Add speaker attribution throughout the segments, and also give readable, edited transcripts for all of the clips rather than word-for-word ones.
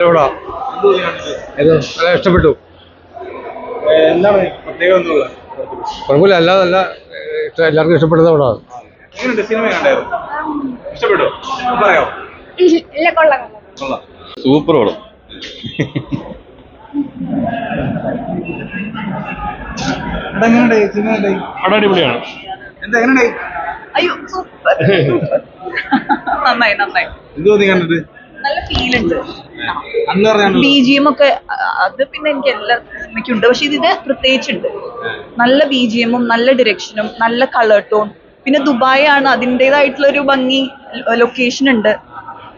Speaker 1: നല്ല ഇഷ്ടപ്പെട്ടു.
Speaker 2: എന്താണ് പ്രത്യേകം?
Speaker 1: കുഴപ്പമില്ല, നല്ല എല്ലാവർക്കും ഇഷ്ടപ്പെടുന്ന പടമാണ്.
Speaker 2: സിനിമ ഇഷ്ടപ്പെട്ടോ? പറയാമോ?
Speaker 3: സൂപ്പർ പടം. അടിപൊളിയാണ്.
Speaker 2: എന്താ എങ്ങനെയുണ്ടായി?
Speaker 4: അയ്യോ സൂപ്പർ നന്നായി
Speaker 2: എന്ത് തോന്നി കണ്ടിട്ട്?
Speaker 4: നല്ല ഫീൽ ഉണ്ട്.
Speaker 2: അന്ന് പറഞ്ഞാൽ
Speaker 4: BGM ഒക്കെ അത് പിന്നെ എനിക്ക് എല്ലാ സിനിമയ്ക്കുണ്ട്, പക്ഷെ ഇതിന് പ്രത്യേകിച്ചുണ്ട്. നല്ല BGM-ഉം നല്ല ഡിറക്ഷനും നല്ല കളർ ടോൺ, പിന്നെ ദുബായ് ആണ്, അതിൻ്റെതായിട്ടുള്ള ഒരു ഭംഗി, ലൊക്കേഷൻ ഉണ്ട്,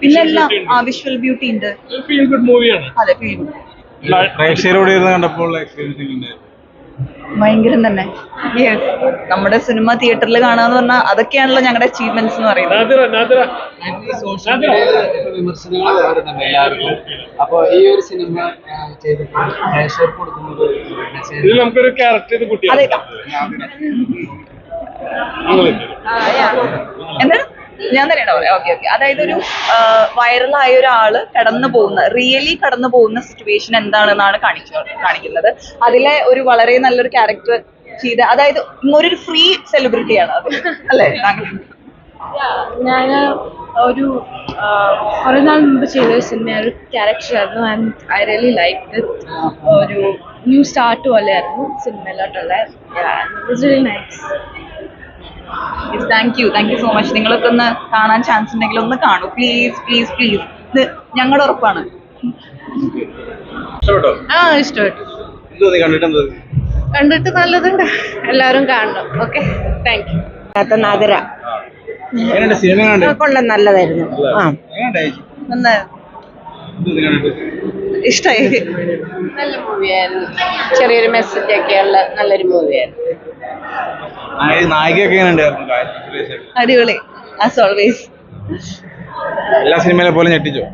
Speaker 4: പിന്നെ എല്ലാം വിഷ്വൽ ബ്യൂട്ടി ഉണ്ട്.
Speaker 3: ഫീൽ ഗുഡ് മൂവിയാണ്.
Speaker 4: അതെ, ഫീൽ ഗുഡ്.
Speaker 2: പ്രേക്ഷകരോട് ഇരുന്ന് കണ്ടപ്പോൾ എക്സ്പീരിയൻസ്
Speaker 4: ഭയങ്കരം തന്നെ. നമ്മുടെ സിനിമ തിയേറ്ററിൽ കാണാന്ന് പറഞ്ഞാൽ അതൊക്കെയാണല്ലോ ഞങ്ങളുടെ അച്ചീവ്മെന്റ്സ് എന്ന് പറയുന്നത്.
Speaker 5: വിമർശനങ്ങൾ വരുന്നുണ്ട് എല്ലാവർക്കും. അപ്പൊ ഈ ഒരു സിനിമ ചെയ്തപ്പോൾ പ്രേക്ഷകർക്ക് കൊടുക്കുന്നത്
Speaker 3: ഇതിൽ നമുക്കൊരു ക്യാരക്ടർ ചെയ്ത് കുട്ടിയാണ്.
Speaker 4: അതെ, എന്താണ് ഞാൻ തന്നെയാണോ പറയാം? ഓക്കെ. അതായത് ഒരു വൈറലായ ഒരാള് റിയലി കടന്നു പോകുന്ന സിറ്റുവേഷൻ എന്താണെന്നാണ് കാണിക്കുന്നത്. അതിലെ ഒരു വളരെ നല്ലൊരു ക്യാരക്ടർ ചെയ്ത, അതായത് ഒരു ഫ്രീ സെലിബ്രിറ്റിയാണ് അത്, അല്ലേ?
Speaker 6: ഞാൻ ഒരു കുറെ നാൾ മുമ്പ് ചെയ്തൊരു സിനിമ ഒരു ക്യാരക്ടറായിരുന്നു. And I really like it. ഒരു ന്യൂ സ്റ്റാർട്ട് പോലെയായിരുന്നു സിനിമയിലോട്ടുള്ള. Nice.
Speaker 4: Thank you so much. നിങ്ങളൊക്കെ ഒന്ന് കാണാൻ ചാൻസ് ഉണ്ടെങ്കിൽ ഒന്ന് കാണൂ, പ്ലീസ്. ഇത് ഞങ്ങളുടെ ഉറപ്പാണ്.
Speaker 2: ഇഷ്ടപ്പെട്ടോ?
Speaker 6: കണ്ടിട്ട് നല്ലതുണ്ട്, എല്ലാവരും കാണണം. Okay, thank you.
Speaker 7: നാദര
Speaker 2: സിനിമ
Speaker 7: കൊള്ളാം, നല്ലതായിരുന്നു.
Speaker 4: ഇഷ്ടായി.
Speaker 7: നല്ല മൂവിയായിരുന്നു. ചെറിയൊരു മെസ്സേജ് ഒക്കെയുള്ള നല്ലൊരു മൂവിയായിരുന്നു.
Speaker 2: നായികയൊക്കെ എങ്ങനെയുണ്ടായിരുന്നു?
Speaker 4: അടിപൊളി ആസ് ഓൾവേസ്.
Speaker 2: എല്ലാ സിനിമയിലെ പോലെ ഞെട്ടിച്ചോ?